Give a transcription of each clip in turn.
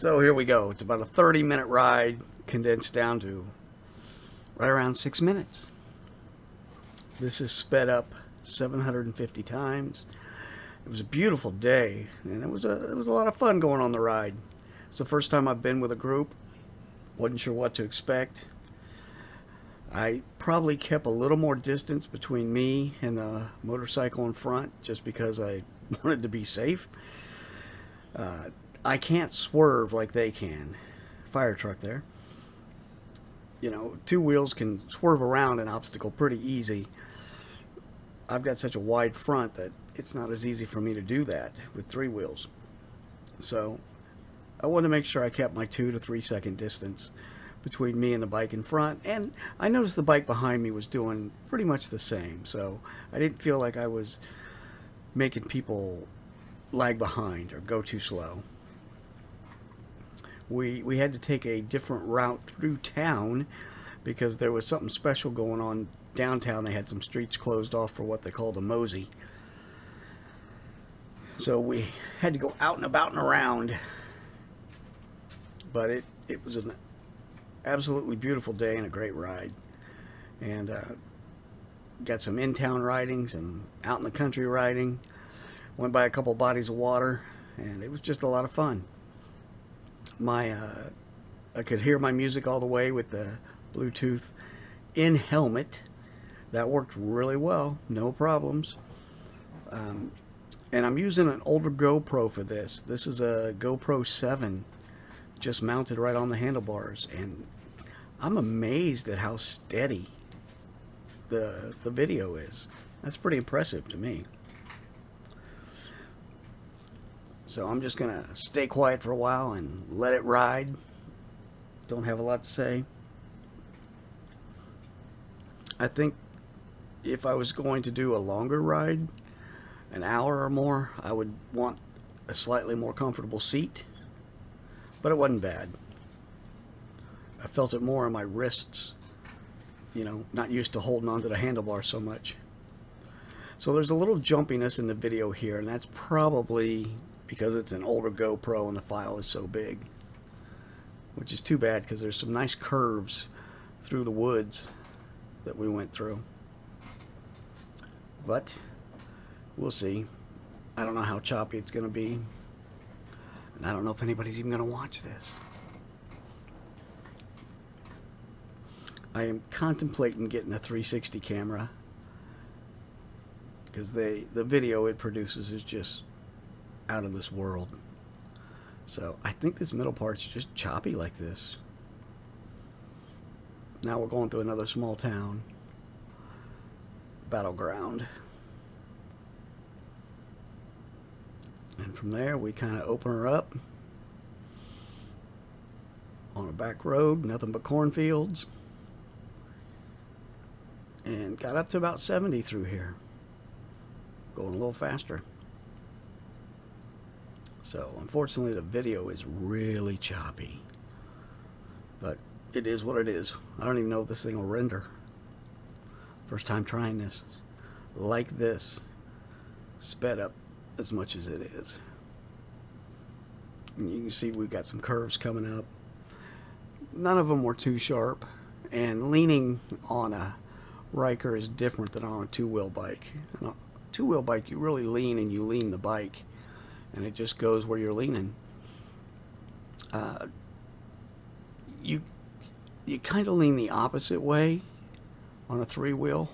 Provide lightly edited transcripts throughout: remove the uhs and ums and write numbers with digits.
So here we go. It's about a 30-minute ride condensed down to right around 6 minutes. This is sped up 750 times. It was a beautiful day, and it was a lot of fun going on the ride. It's the first time I've been with a group. Wasn't sure what to expect. I probably kept a little more distance between me and the motorcycle in front just because I wanted to be safe. I can't swerve like they can. Fire truck there. You know, two wheels can swerve around an obstacle pretty easy. I've got such a wide front that it's not as easy for me to do that with three wheels. So I wanted to make sure I kept my 2 to 3 second distance between me and the bike in front, and I noticed the bike behind me was doing pretty much the same, so I didn't feel like I was making people lag behind or go too slow. We had to take a different route through town because there was something special going on downtown. They had some streets closed off for what they called a mosey. So we had to go out and about and around. But it was an absolutely beautiful day and a great ride. And got some in-town riding, some out in the country riding. Went by a couple bodies of water, and it was just a lot of fun. I could hear my music all the way with the Bluetooth in helmet. That worked really well, no problems. And I'm using an older GoPro for this. This is a GoPro 7, just mounted right on the handlebars, and I'm amazed at how steady the video is. That's pretty impressive to me. So I'm just gonna stay quiet for a while and let it ride. Don't have a lot to say. I think if I was going to do a longer ride, an hour or more, I would want a slightly more comfortable seat, but it wasn't bad. I felt it more on my wrists, you know, not used to holding onto the handlebar so much. So there's a little jumpiness in the video here, and that's probably because it's an older GoPro and the file is so big, which is too bad because there's some nice curves through the woods that we went through. But we'll see. I don't know how choppy it's going to be, and I don't know if anybody's even going to watch this. I am contemplating getting a 360 camera because the video it produces is just out of this world. So I think this middle part's just choppy like this. Now we're going through another small town. Battleground. And from there we kind of open her up on a back road, nothing but cornfields. And got up to about 70 through here. Going a little faster. So unfortunately the video is really choppy. But it is what it is. I don't even know if this thing will render. First time trying this like this, sped up as much as it is. And you can see we've got some curves coming up. None of them were too sharp, and leaning on a Ryker is different than on a two-wheel bike. On a two-wheel bike you really lean, and you lean the bike and it just goes where you're leaning. You kind of lean the opposite way on a three-wheel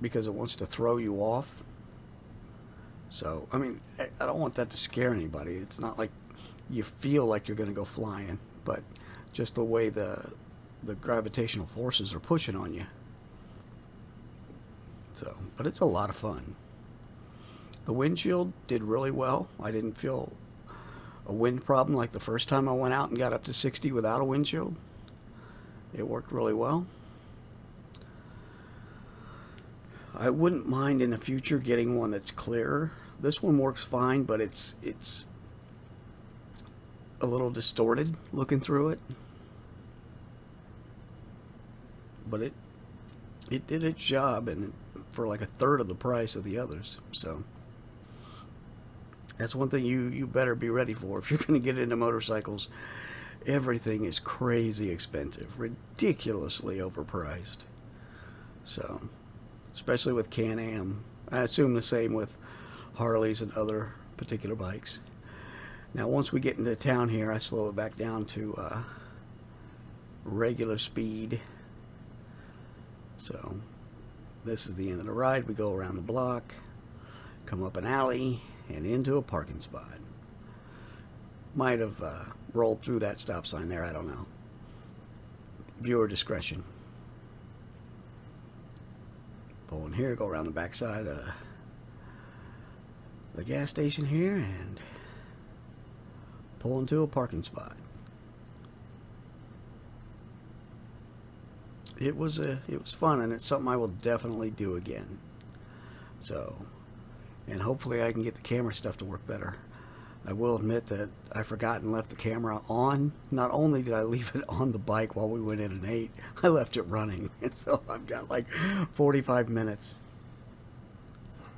because it wants to throw you off. So, I mean, I don't want that to scare anybody. It's not like you feel like you're going to go flying, but just the way the gravitational forces are pushing on you. So, but it's a lot of fun. The windshield did really well. I didn't feel a wind problem like the first time I went out and got up to 60 without a windshield. It worked really well. I wouldn't mind in the future getting one that's clearer. This one works fine, but it's a little distorted looking through it. But it did its job, and for like a third of the price of the others. So That's one thing you better be ready for if you're going to get into motorcycles. Everything is crazy expensive, ridiculously overpriced. So, especially with Can-Am. I assume the same with Harleys and other particular bikes. Now, once we get into town here, I slow it back down to regular speed. So, this is the end of the ride. We go around the block, come up an alley, and into a parking spot. Might have rolled through that stop sign there, I don't know. Viewer discretion. Pull in here, go around the backside of the gas station here, and pull into a parking spot. It was fun, and it's something I will definitely do again. So, and hopefully I can get the camera stuff to work better. I will admit that I forgot and left the camera on. Not only did I leave it on the bike while we went in an 8, I left it running. And so I've got like 45 minutes